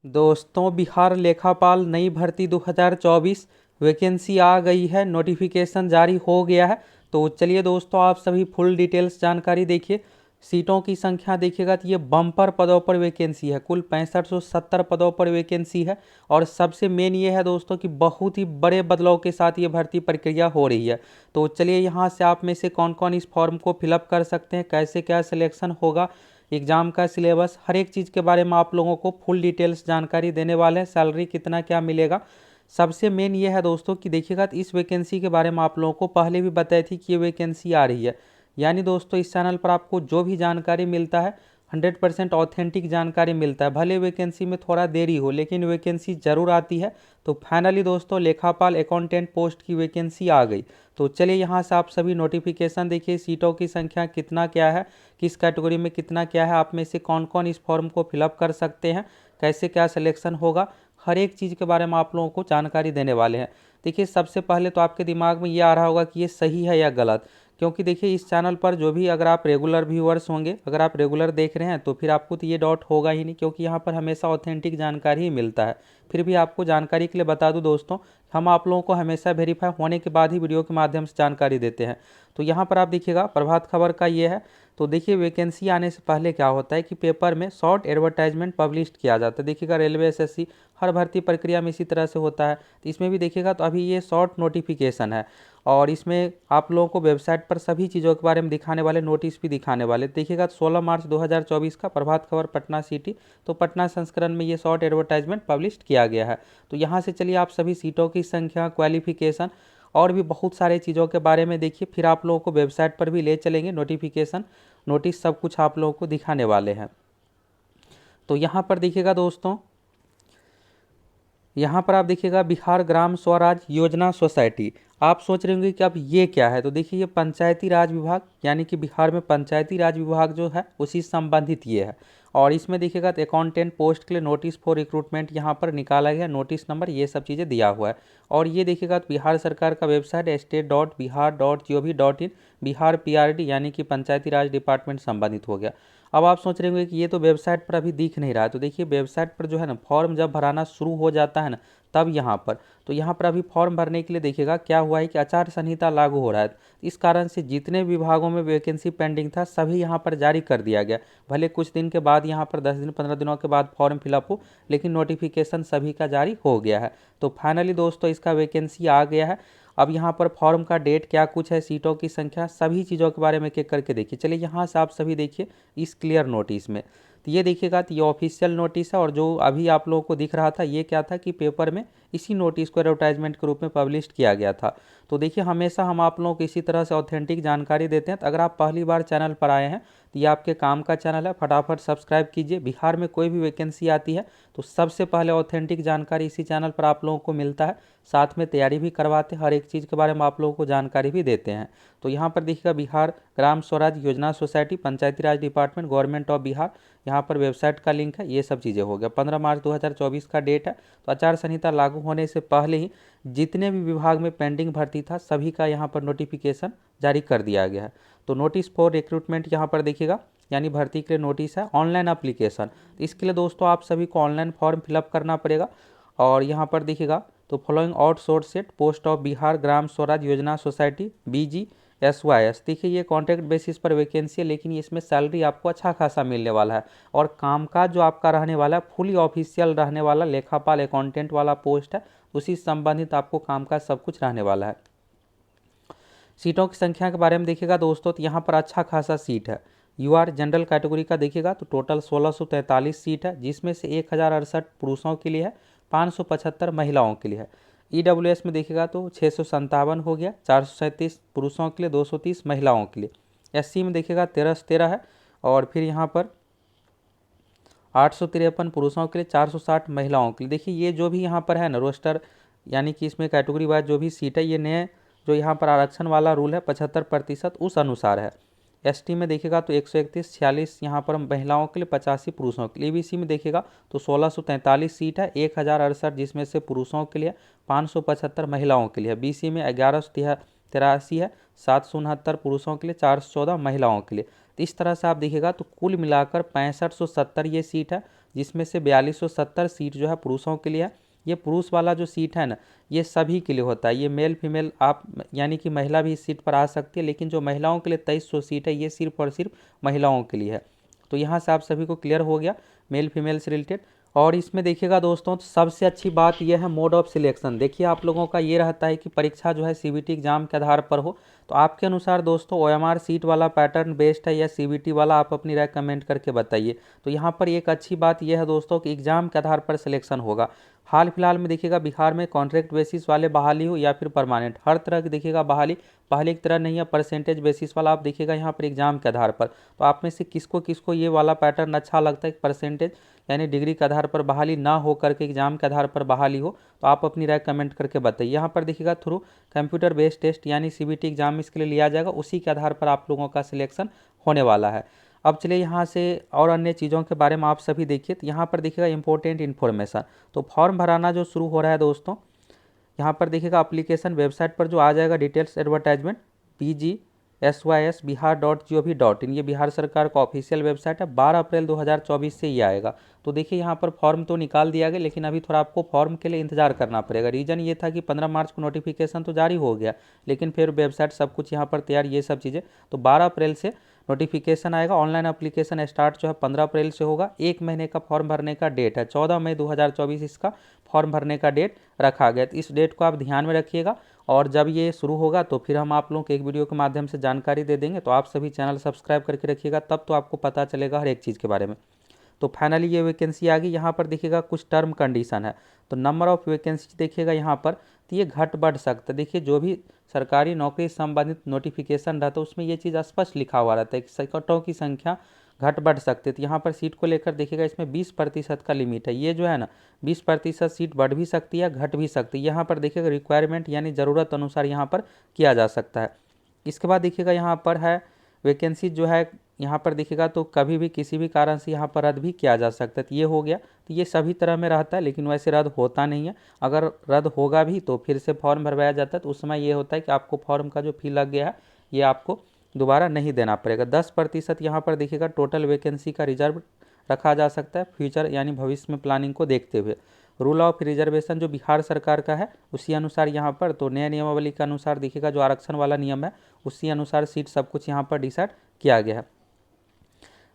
दोस्तों, बिहार लेखापाल नई भर्ती 2024 वैकेंसी आ गई है, नोटिफिकेशन जारी हो गया है। तो चलिए दोस्तों, आप सभी फुल डिटेल्स जानकारी देखिए। सीटों की संख्या देखिएगा तो ये बम्पर पदों पर वैकेंसी है, कुल 6570 पदों पर वैकेंसी है। और सबसे मेन ये है दोस्तों कि बहुत ही बड़े बदलाव के साथ ये भर्ती प्रक्रिया हो रही है। तो चलिए यहाँ से आप में से कौन कौन इस फॉर्म को फिलअप कर सकते हैं, कैसे क्या सिलेक्शन होगा, एग्ज़ाम का सिलेबस, हर एक चीज़ के बारे में आप लोगों को फुल डिटेल्स जानकारी देने वाले हैं। सैलरी कितना क्या मिलेगा, सबसे मेन ये है दोस्तों कि देखिएगा तो इस वैकेंसी के बारे में आप लोगों को पहले भी बताई थी कि ये वैकेंसी आ रही है। यानी दोस्तों, इस चैनल पर आपको जो भी जानकारी मिलता है 100% ऑथेंटिक जानकारी मिलता है। भले वैकेंसी में थोड़ा देरी हो, लेकिन वैकेंसी ज़रूर आती है। तो फाइनली दोस्तों, लेखापाल अकाउंटेंट पोस्ट की वैकेंसी आ गई। तो चलिए यहाँ से आप सभी नोटिफिकेशन देखिए, सीटों की संख्या कितना क्या है, किस कैटेगरी में कितना क्या है, आप में से कौन कौन इस फॉर्म को फिलअप कर सकते हैं, कैसे क्या सिलेक्शन होगा, हर एक चीज़ के बारे में आप लोगों को जानकारी देने वाले हैं। देखिए, सबसे पहले तो आपके दिमाग में ये आ रहा होगा कि ये सही है या गलत, क्योंकि देखिए इस चैनल पर जो भी अगर आप रेगुलर व्यूअर्स होंगे, अगर आप रेगुलर देख रहे हैं तो फिर आपको तो ये डाउट होगा ही नहीं, क्योंकि यहाँ पर हमेशा ऑथेंटिक जानकारी ही मिलता है। फिर भी आपको जानकारी के लिए बता दूं दोस्तों, हम आप लोगों को हमेशा वेरीफाई होने के बाद ही वीडियो के माध्यम से जानकारी देते हैं। तो यहाँ पर आप देखिएगा, प्रभात खबर का ये है। तो देखिए, वैकेंसी आने से पहले क्या होता है कि पेपर में शॉर्ट एडवर्टाइजमेंट पब्लिश किया जाता है। देखिएगा, रेलवे एसएससी हर भर्ती प्रक्रिया में इसी तरह से होता है। तो इसमें भी देखिएगा तो अभी ये शॉर्ट नोटिफिकेशन है, और इसमें आप लोगों को वेबसाइट पर सभी चीज़ों के बारे में दिखाने वाले, नोटिस भी दिखाने वाले। देखिएगा, 16 मार्च 2024 का प्रभात खबर पटना सिटी, तो पटना संस्करण में ये शॉर्ट एडवर्टाइजमेंट पब्लिश किया गया है। तो यहाँ से चलिए आप सभी सीटों की संख्या, क्वालिफिकेशन और भी बहुत सारे चीज़ों के बारे में देखिए। फिर आप लोगों को वेबसाइट पर भी ले चलेंगे, नोटिफिकेशन, नोटिस, सब कुछ आप लोगों को दिखाने वाले हैं। तो यहाँ पर देखिएगा दोस्तों, यहाँ पर आप देखिएगा बिहार ग्राम स्वराज योजना सोसाइटी। आप सोच रहे होंगे कि अब ये क्या है, तो देखिए ये पंचायती राज विभाग, यानी कि बिहार में पंचायती राज विभाग जो है उसी से संबंधित ये है। और इसमें देखिएगा तो अकाउंटेंट पोस्ट के लिए नोटिस फॉर रिक्रूटमेंट यहाँ पर निकाला गया, नोटिस नंबर, ये सब चीज़ें दिया हुआ है। और ये देखिएगा तो बिहार सरकार का वेबसाइट state.bihar.gov.in, बिहार PRD यानी कि पंचायती राज डिपार्टमेंट संबंधित हो गया। अब आप सोच रहे होंगे कि ये तो वेबसाइट पर अभी दिख नहीं रहा है, तो देखिए वेबसाइट पर जो है ना, फॉर्म जब भराना शुरू हो जाता है ना, तब यहाँ पर, तो यहाँ पर अभी फॉर्म भरने के लिए देखिएगा क्या हुआ है कि आचार संहिता लागू हो रहा है। इस कारण से जितने विभागों में वैकेंसी पेंडिंग था सभी यहाँ पर जारी कर दिया गया। भले कुछ दिन के बाद, यहाँ पर 10 दिन 15 दिनों के बाद फॉर्म फिलअप हो, लेकिन नोटिफिकेशन सभी का जारी हो गया है। तो फाइनली दोस्तों, इसका वैकेंसी आ गया है। अब यहाँ पर फॉर्म का डेट क्या कुछ है, सीटों की संख्या, सभी चीज़ों के बारे में एक एक करके देखिए। चलिए यहाँ से आप सभी देखिए इस क्लियर नोटिस में। तो ये देखिएगा तो ये ऑफिशियल नोटिस है, और जो अभी आप लोगों को दिख रहा था ये क्या था कि पेपर में इसी नोटिस को एडवर्टाइजमेंट के रूप में पब्लिश किया गया था। तो देखिए, हमेशा हम आप लोगों को इसी तरह से ऑथेंटिक जानकारी देते हैं। तो अगर आप पहली बार चैनल पर आए हैं तो ये आपके काम का चैनल है, फटाफट सब्सक्राइब कीजिए। बिहार में कोई भी वैकेंसी आती है तो सबसे पहले ऑथेंटिक जानकारी इसी चैनल पर आप लोगों को मिलता है। साथ में तैयारी भी करवाते हैं, हर एक चीज़ के बारे में आप लोगों को जानकारी भी देते हैं। तो यहाँ पर देखिएगा, बिहार ग्राम स्वराज योजना society, Panchayati Raj department, government of Bihar, यहाँ पर वेबसाइट का लिंक है, ये सब चीज़ें हो गया। 15 मार्च 2024 का डेट है। तो आचार संहिता लागू होने से पहले ही जितने भी विभाग में पेंडिंग भर्ती था सभी का यहाँ पर नोटिफिकेशन जारी कर दिया गया है। तो नोटिस फॉर रिक्रूटमेंट यहाँ पर देखिएगा, यानी भर्ती के लिए नोटिस है, ऑनलाइन एप्लीकेशन। तो इसके लिए दोस्तों आप सभी को ऑनलाइन फॉर्म फिलअप करना पड़ेगा। और यहाँ पर देखिएगा, तो following आउटसोर्सेड post of Bihar Gram Swaraj योजना सोसाइटी BGSYS। देखिए, ये कॉन्ट्रैक्ट बेसिस पर वैकेंसी है, लेकिन इसमें सैलरी आपको अच्छा खासा मिलने वाला है। और कामकाज जो आपका रहने वाला है फुली ऑफिशियल रहने वाला, लेखापाल अकाउंटेंट वाला पोस्ट है, उसी से संबंधित आपको कामकाज सब कुछ रहने वाला है। सीटों की संख्या के बारे में देखिएगा दोस्तों, तो यहाँ पर अच्छा खासा सीट है। UR जनरल कैटेगरी का देखिएगा तो टोटल 1643 सीट है, जिसमें से 1068 पुरुषों के लिए है, 575 महिलाओं के लिए है। EWS में देखिएगा तो 657 हो गया, 437 पुरुषों के लिए, 230 महिलाओं के लिए। SC में देखिएगा 13 से 13 है, और फिर यहाँ पर 853 पुरुषों के लिए, 460 महिलाओं के लिए। देखिए, ये जो भी यहाँ पर है ना रोस्टर, यानी कि इसमें कैटेगरी वाइज जो भी सीट है, ये नए जो यहाँ पर आरक्षण वाला रूल है 75% उस अनुसार है। ST में देखिएगा तो 131, 46 यहाँ पर महिलाओं के लिए, 85 पुरुषों के लिए। EBC में देखिएगा तो 1643 सीट है, 1068 जिसमें से पुरुषों के लिए, 575 महिलाओं के लिए। BC में 1183 है, 769 पुरुषों के लिए, 414 महिलाओं के लिए। तो इस तरह से आप देखिएगा तो कुल मिलाकर 6570 ये सीट है, जिसमें से 4270 सीट जो है पुरुषों के लिए है। ये पुरुष वाला जो सीट है ना, ये सभी के लिए होता है, ये मेल फीमेल आप यानी कि महिला भी इस सीट पर आ सकती है, लेकिन जो महिलाओं के लिए 2300 सीट है ये सिर्फ और सिर्फ महिलाओं के लिए है। तो यहाँ से आप सभी को क्लियर हो गया मेल फीमेल से रिलेटेड। और इसमें देखिएगा दोस्तों, तो सबसे अच्छी बात यह है मोड ऑफ सिलेक्शन। देखिए आप लोगों का ये रहता है कि परीक्षा जो है सीबीटी एग्जाम के आधार पर हो, तो आपके अनुसार दोस्तों ओएमआर सीट वाला पैटर्न बेस्ट है या सीबीटी वाला, आप अपनी राय कमेंट करके बताइए। तो यहाँ पर एक अच्छी बात यह है दोस्तों कि एग्जाम के आधार पर सिलेक्शन होगा। हाल फिलहाल में देखिएगा बिहार में कॉन्ट्रैक्ट बेसिस वाले बहाली हो या फिर परमानेंट, हर तरह की देखिएगा बहाली पहले की तरह नहीं है परसेंटेज बेसिस वाला, आप देखिएगा यहाँ पर एग्जाम के आधार पर। तो आप में से किसको किसको ये वाला पैटर्न अच्छा लगता है कि परसेंटेज यानी डिग्री के आधार पर बहाली ना हो करके एग्जाम के आधार पर बहाली हो, तो आप अपनी राय कमेंट करके बताइए। यहाँ पर देखिएगा थ्रू कंप्यूटर बेस्ड टेस्ट यानी सीबीटी एग्जाम इसके लिए लिया जाएगा, उसी के आधार पर आप लोगों का सिलेक्शन होने वाला है। अब चलिए यहाँ से और अन्य चीज़ों के बारे में आप सभी देखिए। तो यहाँ पर देखिएगा इंपॉर्टेंट इन्फॉर्मेशन, तो फॉर्म भराना जो शुरू हो रहा है दोस्तों, यहाँ पर देखिएगा एप्लीकेशन वेबसाइट पर जो आ जाएगा डिटेल्स एडवर्टाइजमेंट pgsys.bihar.gov.in, ये बिहार सरकार का ऑफिशियल वेबसाइट है। 12 अप्रैल 2024 से ये आएगा। तो देखिए यहाँ पर फॉर्म तो निकाल दिया गया, लेकिन अभी थोड़ा आपको फॉर्म के लिए इंतजार करना पड़ेगा। रीज़न ये था कि 15 मार्च को नोटिफिकेशन तो जारी हो गया, लेकिन फिर वेबसाइट सब कुछ यहाँ पर तैयार, ये सब चीज़ें। तो 12 अप्रैल से नोटिफिकेशन आएगा। ऑनलाइन एप्लीकेशन स्टार्ट जो है 15 अप्रैल से होगा। 1 महीने का फॉर्म भरने का डेट है, 14 मई 2024 इसका फॉर्म भरने का डेट रखा गया। तो इस डेट को आप ध्यान में रखिएगा, और जब ये शुरू होगा तो फिर हम आप लोगों को एक वीडियो के माध्यम से जानकारी दे देंगे। तो आप सभी चैनल सब्सक्राइब करके रखिएगा, तब तो आपको पता चलेगा हर एक चीज़ के बारे में। तो फाइनली ये वैकेंसी आ गई। यहाँ पर देखिएगा कुछ टर्म कंडीशन है। तो नंबर ऑफ वैकेंसी देखिएगा यहाँ पर, तो ये घट बढ़ सकता है। देखिए जो भी सरकारी नौकरी संबंधित नोटिफिकेशन रहता है उसमें ये चीज़ स्पष्ट लिखा हुआ रहता है कि सीटों की संख्या घट बढ़ सकती है। तो यहाँ पर सीट को लेकर देखिएगा इसमें 20% का लिमिट है। ये जो है ना 20% सीट बढ़ भी सकती है, घट भी सकती है। यहाँ पर देखिएगा रिक्वायरमेंट यानी ज़रूरत अनुसार यहाँ पर किया जा सकता है। इसके बाद देखिएगा यहाँ पर है वैकेंसी जो है, यहाँ पर देखिएगा तो कभी भी किसी भी कारण से यहाँ पर रद्द भी किया जा सकता है। तो ये हो गया। तो ये सभी तरह में रहता है, लेकिन वैसे रद्द होता नहीं है। अगर रद्द होगा भी तो फिर से फॉर्म भरवाया जाता है, तो उस समय ये होता है कि आपको फॉर्म का जो फी लग गया है ये आपको दोबारा नहीं देना पड़ेगा। 10% यहाँ पर देखिएगा टोटल वैकेंसी का रिजर्व रखा जा सकता है फ्यूचर यानी भविष्य में प्लानिंग को देखते हुए। रूल ऑफ रिजर्वेशन जो बिहार सरकार का है उसी अनुसार यहाँ पर, तो नए नियमावली के अनुसार देखिएगा जो आरक्षण वाला नियम है उसी अनुसार सीट सब कुछ यहाँ पर डिसाइड किया गया है।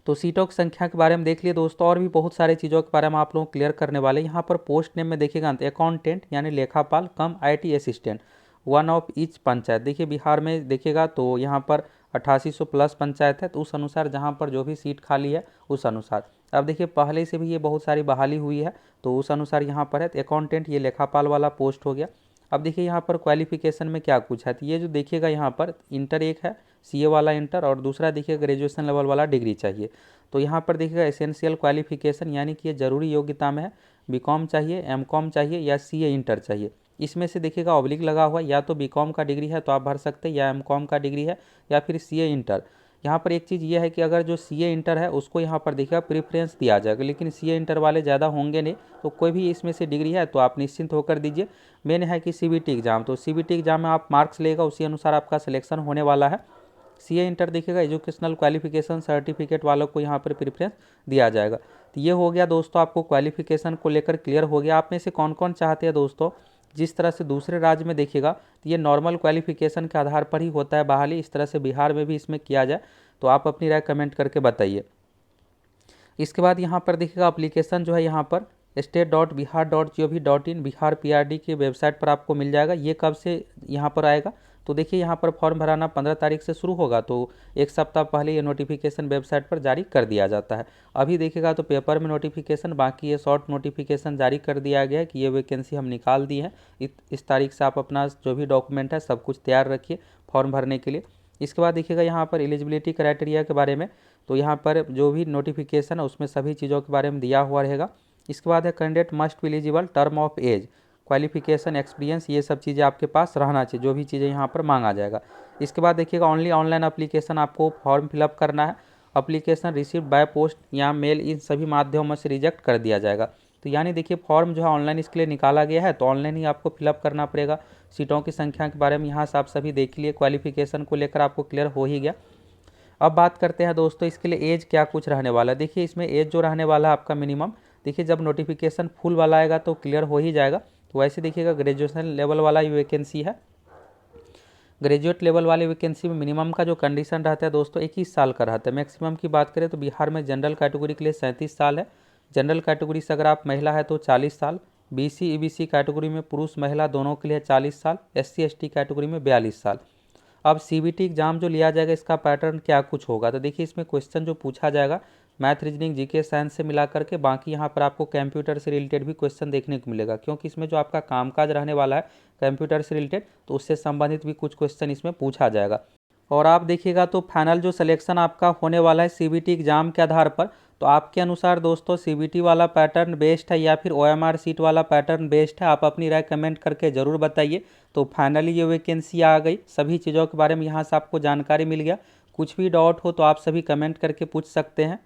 तो सीटों की संख्या के बारे में देख लिए दोस्तों, और भी बहुत सारी चीज़ों के बारे में आप लोगों को क्लियर करने वाले। यहाँ पर पोस्ट नेम में देखिएगा अकाउंटेंट यानी लेखापाल कम IT assistant, 1 of each panchayat. देखिए बिहार में देखिएगा तो यहाँ पर 8800 प्लस पंचायत है, तो उस अनुसार जहाँ पर जो भी सीट खाली है उस अनुसार। अब देखिए पहले से भी ये बहुत सारी बहाली हुई है, तो उस अनुसार यहाँ पर है। तो अकाउंटेंट ये लेखापाल वाला पोस्ट हो गया। अब देखिए यहाँ पर क्वालिफिकेशन में क्या कुछ है, तो ये जो देखिएगा यहाँ पर इंटर एक है, CA वाला इंटर, और दूसरा देखिए ग्रेजुएशन लेवल वाला डिग्री चाहिए। तो यहाँ पर देखिएगा एसेंशियल क्वालिफिकेशन यानी कि ये जरूरी योग्यता में है, BCom चाहिए, MCom चाहिए या CA इंटर चाहिए। इसमें से देखिएगा ऑब्लिक लगा हुआ, या तो BCom का डिग्री है तो आप भर सकते हैं, या MCom का डिग्री है, या फिर CA इंटर। यहाँ पर एक चीज़ ये है कि अगर जो CA इंटर है उसको यहाँ पर देखिएगा प्रेफरेंस दिया जाएगा, लेकिन CA इंटर वाले ज़्यादा होंगे नहीं। तो कोई भी इसमें से डिग्री है तो आप निश्चिंत होकर दीजिए। मेन है कि CBT एग्जाम, तो CBT एग्जाम में आप मार्क्स लेगा उसी अनुसार आपका सिलेक्शन होने वाला है। CA इंटर देखिएगा एजुकेशनल क्वालिफिकेशन सर्टिफिकेट वालों को यहाँ पर प्रेफरेंस दिया जाएगा। तो ये हो गया दोस्तों, आपको क्वालिफिकेशन को लेकर क्लियर हो गया। आप में से कौन कौन चाहते हैं दोस्तों जिस तरह से दूसरे राज्य में देखिएगा तो ये नॉर्मल क्वालिफिकेशन के आधार पर ही होता है बहाली, इस तरह से बिहार में भी इसमें किया जाए, तो आप अपनी राय कमेंट करके बताइए। इसके बाद यहाँ पर देखिएगा एप्लीकेशन जो है यहाँ पर state.bihar.gov.in बिहार PRD की वेबसाइट पर आपको मिल जाएगा। ये कब से यहाँ पर आएगा, तो देखिए यहाँ पर फॉर्म भराना 15 तारीख से शुरू होगा, तो एक सप्ताह पहले ये नोटिफिकेशन वेबसाइट पर जारी कर दिया जाता है। अभी देखिएगा तो पेपर में नोटिफिकेशन बाकी, ये शॉर्ट नोटिफिकेशन जारी कर दिया गया है कि ये वैकेंसी हम निकाल दी है। इस तारीख से आप अपना जो भी डॉक्यूमेंट है सब कुछ तैयार रखिए फॉर्म भरने के लिए। इसके बाद देखिएगा यहाँ पर एलिजिबिलिटी क्राइटेरिया के बारे में, तो यहाँ पर जो भी नोटिफिकेशन है उसमें सभी चीज़ों के बारे में दिया हुआ रहेगा। इसके बाद है candidate must be eligible, term of age, qualification, experience, ये सब चीज़ें आपके पास रहना चाहिए, जो भी चीज़ें यहाँ पर मांगा जाएगा। इसके बाद देखिएगा ओनली ऑनलाइन एप्लीकेशन आपको फॉर्म फिलअप करना है। एप्लीकेशन रिसीव बाय पोस्ट या मेल, इन सभी माध्यमों से रिजेक्ट कर दिया जाएगा। तो यानी देखिए फॉर्म जो है ऑनलाइन इसके लिए निकाला गया है, तो ऑनलाइन ही आपको फिलअप करना पड़ेगा। सीटों की संख्या के बारे में यहाँ से आप सभी देख लिए, क्वालिफिकेशन को लेकर आपको क्लियर हो ही गया। अब बात करते हैं दोस्तों इसके लिए एज क्या कुछ रहने वाला है। देखिए इसमें एज जो रहने वाला है आपका मिनिमम देखिए जब नोटिफिकेशन फुल वाला आएगा तो क्लियर हो ही जाएगा। तो वैसे देखिएगा ग्रेजुएशन लेवल वाला ये वैकेंसी है। ग्रेजुएट लेवल वाले वैकेंसी में मिनिमम का जो कंडीशन रहता है दोस्तों 21 साल का रहता है। मैक्सिमम की बात करें तो बिहार में जनरल कैटेगरी के लिए 37 साल है। जनरल कैटेगरी से अगर आप महिला है तो 40 साल। बीसी ईबीसी कैटेगरी में पुरुष महिला दोनों के लिए 40 साल। एससी एसटी कैटेगरी में 42 साल। अब सीबीटी एग्जाम जो लिया जाएगा इसका पैटर्न क्या कुछ होगा, तो देखिए इसमें क्वेश्चन जो पूछा जाएगा मैथ रीजनिंग जीके साइंस से मिला करके, बाकी यहाँ पर आपको कंप्यूटर से रिलेटेड भी क्वेश्चन देखने को मिलेगा, क्योंकि इसमें जो आपका कामकाज रहने वाला है कंप्यूटर से रिलेटेड, तो उससे संबंधित भी कुछ क्वेश्चन इसमें पूछा जाएगा। और आप देखिएगा तो फाइनल जो सिलेक्शन आपका होने वाला है सीबीटी एग्जाम के आधार पर, तो आपके अनुसार दोस्तों सीबीटी वाला पैटर्न बेस्ट है या फिर ओएमआर सीट वाला पैटर्न बेस्ट है, आप अपनी राय कमेंट करके ज़रूर बताइए। तो फाइनली ये वैकेंसी आ गई, सभी चीज़ों के बारे में यहाँ से आपको जानकारी मिल गया। कुछ भी डाउट हो तो आप सभी कमेंट करके पूछ सकते हैं।